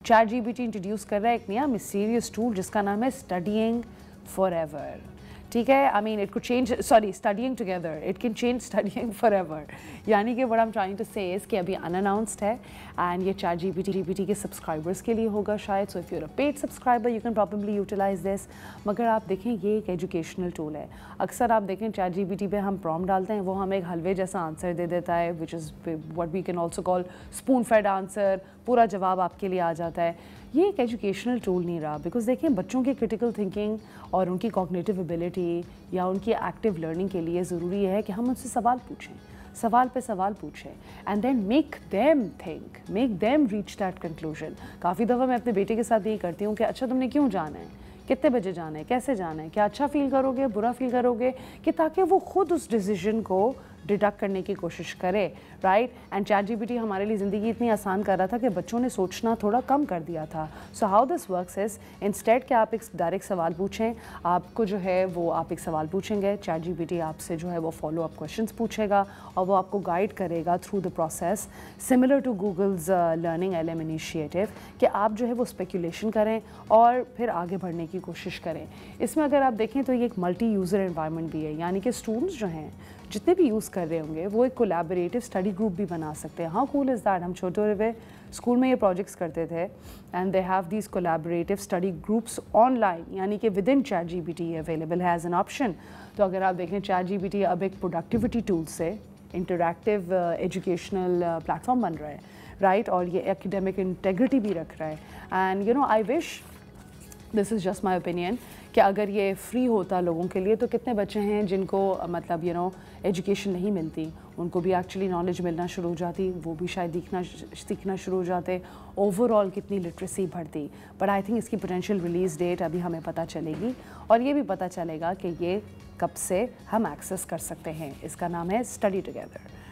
Chat GPT introduce कर रहा है एक नया मिस्टीरियस टूल जिसका नाम है स्टडीइंग फॉरएवर, ठीक है। I mean it could change, sorry, studying together, it can change studying forever. यानी कि what I am trying to say is कि अभी अनअनाउंस्ड है एंड ये चैट जीपीटी के सब्सक्राइबर्स के लिए होगा शायद। So if you are a paid subscriber you can probably utilise this. मगर आप देखें ये एक एजुकेशनल टूल है। अक्सर आप देखें चैट जीपीटी पे हम प्रॉम्प्ट डालते हैं, वो हमें एक हलवे जैसा आंसर दे देता है, which is what we can also call spoon fed answer, पूरा जवाब आपके लिए आ जाता है। ये एक एजुकेशनल टूल नहीं रहा, बिकॉज देखें बच्चों की क्रिटिकल थिंकिंग और उनकी कॉग्निटिव एबिलिटी या उनकी एक्टिव लर्निंग के लिए ज़रूरी है कि हम उनसे सवाल पूछें, सवाल पे सवाल पूछें and then make them think, make them reach that conclusion. काफ़ी दफ़ा मैं अपने बेटे के साथ यही करती हूँ कि अच्छा तुमने क्यों जाना है, कितने बजे जाना है, कैसे जाना है, क्या अच्छा फील करोगे, बुरा फील करोगे, कि ताकि वो खुद उस डिसीजन को डिडक्ट करने की कोशिश करे, राइट। एंड चैट जीपीटी हमारे लिए ज़िंदगी इतनी आसान कर रहा था कि बच्चों ने सोचना थोड़ा कम कर दिया था। So how this works is, instead कि आप एक डायरेक्ट सवाल पूछें, आपको जो है वो आप एक सवाल पूछेंगे, चैट जीपीटी आपसे जो है वो फॉलो अप क्वेश्चंस पूछेगा और वो आपको गाइड करेगा through the process, similar to Google's learning LM initiative, कि आप जो है वो स्पेकुलेशन करें और फिर आगे बढ़ने की कोशिश करें। इसमें अगर आप देखें तो ये एक मल्टी यूज़र एनवायरनमेंट भी है, यानी कि स्टूडेंट्स जो हैं जितने भी यूज़ कर रहे होंगे वो एक कोलैबोरेटिव स्टडी ग्रुप भी बना सकते हैं। How cool is that. हम छोटे हुए स्कूल में ये प्रोजेक्ट्स करते थे and they have these collaborative study groups online, यानी कि with in chat GPT available has an option. तो अगर आप देखें चैट जीपीटी अब एक प्रोडक्टिविटी टूल से इंटरैक्टिव एजुकेशनल प्लेटफॉर्म बन रहा है, राइट, और ये एकेडमिक इंटेग्रिटी भी रख रहा है। And you know I wish, this is just my opinion, कि अगर ये फ्री होता लोगों के लिए तो कितने बच्चे हैं जिनको मतलब यू नो एजुकेशन नहीं मिलती, उनको भी एक्चुअली नॉलेज मिलना शुरू हो जाती, वो भी शायद सीखना शुरू हो जाते, ओवरऑल कितनी लिटरेसी बढ़ती। बट आई थिंक इसकी पोटेंशियल रिलीज़ डेट अभी हमें पता चलेगी और ये भी पता चलेगा कि ये कब से हम एक्सेस कर सकते हैं। इसका नाम है स्टडी टुगेदर।